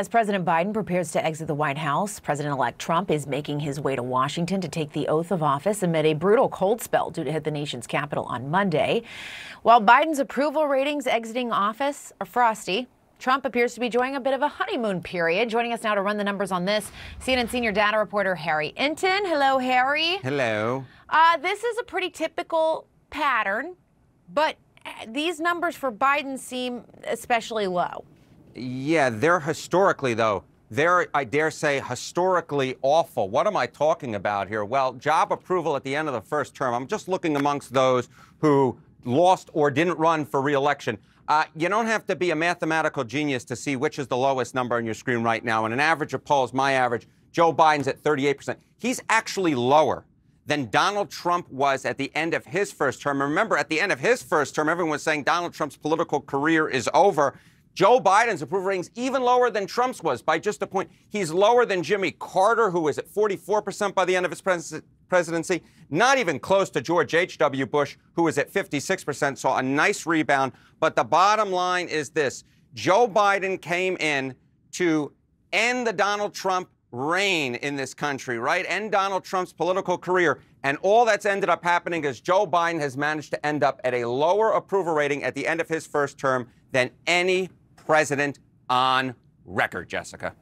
As President Biden prepares to exit the White House, President-elect Trump is making his way to Washington to take the oath of office amid a brutal cold spell due to hit the nation's capital on Monday. While Biden's approval ratings exiting office are frosty, Trump appears to be enjoying a bit of a honeymoon period. Joining us now to run the numbers on this, CNN senior data reporter Harry Enten. Hello, Harry. Hello. This is a pretty typical pattern, but these numbers for Biden seem especially low. Yeah, they're historically, though, I dare say, historically awful. What am I talking about here? Well, job approval at the end of the first term. I'm just looking amongst those who lost or didn't run for re-election. You don't have to be a mathematical genius to see which is the lowest number on your screen right now. And an average of polls, my average, Joe Biden's at 38%. He's actually lower than Donald Trump was at the end of his first term. Remember, at the end of his first term, everyone was saying Donald Trump's political career is over. Joe Biden's approval ratings even lower than Trump's was by just a point. He's lower than Jimmy Carter, who was at 44% by the end of his presidency. Not even close to George H.W. Bush, who was at 56%, saw a nice rebound. But the bottom line is this. Joe Biden came in to end the Donald Trump reign in this country, right? End Donald Trump's political career. And all that's ended up happening is Joe Biden has managed to end up at a lower approval rating at the end of his first term than any president on record, Jessica.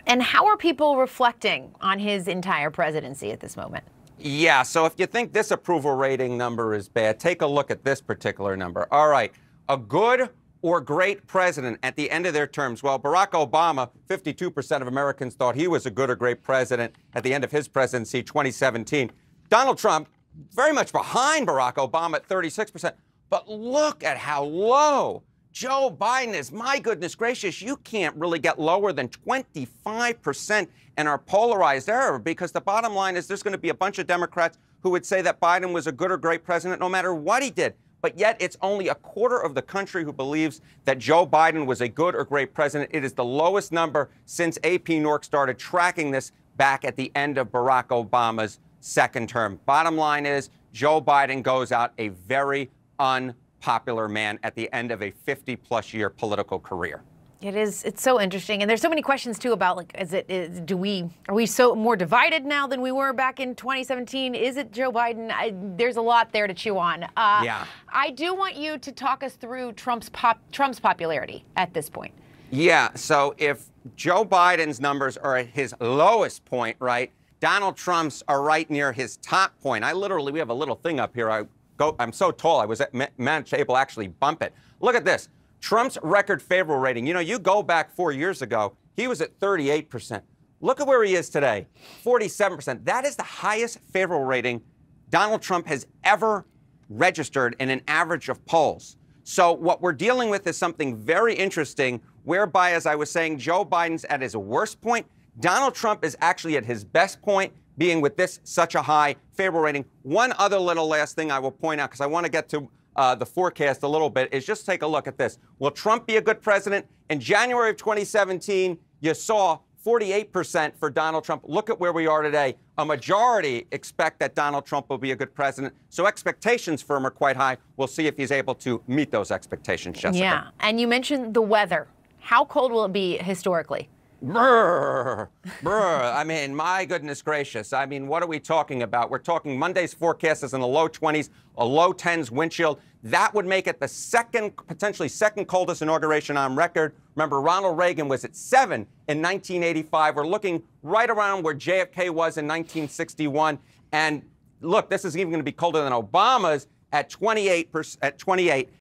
And how are people reflecting on his entire presidency at this moment? Yeah, so if you think this approval rating number is bad, take a look at this particular number. All right, a good or great president at the end of their terms. Well, Barack Obama, 52% of Americans thought he was a good or great president at the end of his presidency, 2017. Donald Trump, very much behind Barack Obama at 36%. But look at how low Joe Biden is. My goodness gracious, you can't really get lower than 25% in our polarized era, because the bottom line is there's going to be a bunch of Democrats who would say that Biden was a good or great president no matter what he did. But yet it's only a quarter of the country who believes that Joe Biden was a good or great president. It is the lowest number since AP Nork started tracking this back at the end of Barack Obama's second term. Bottom line is Joe Biden goes out a very unpopular man at the end of a 50-plus year political career. It's so interesting. And there's so many questions, too, about, like, are we so more divided now than we were back in 2017? Is it Joe Biden? There's a lot there to chew on. Yeah. I do want you to talk us through Trump's popularity at this point. Yeah. So if Joe Biden's numbers are at his lowest point, right, Donald Trump's are right near his top point. We have a little thing up here. I'm so tall, I was managed to actually bump it. Look at this. Trump's record favorable rating. You know, you go back 4 years ago, he was at 38%. Look at where he is today, 47%. That is the highest favorable rating Donald Trump has ever registered in an average of polls. So what we're dealing with is something very interesting, whereby, as I was saying, Joe Biden's at his worst point. Donald Trump is actually at his best point, being with this such a high favorable rating. One other little last thing I will point out, because I want to get to the forecast a little bit, is just take a look at this. Will Trump be a good president? In January of 2017, you saw 48% for Donald Trump. Look at where we are today. A majority expect that Donald Trump will be a good president. So expectations for him are quite high. We'll see if he's able to meet those expectations, Jessica. Yeah, and you mentioned the weather. How cold will it be historically? Brr. I mean, my goodness gracious. I mean, what are we talking about? We're talking Monday's forecast is in the low 20s, a low 10s wind chill. That would make it the potentially second coldest inauguration on record. Remember, Ronald Reagan was at 7 in 1985. We're looking right around where JFK was in 1961. And look, this is even going to be colder than Obama's at 28.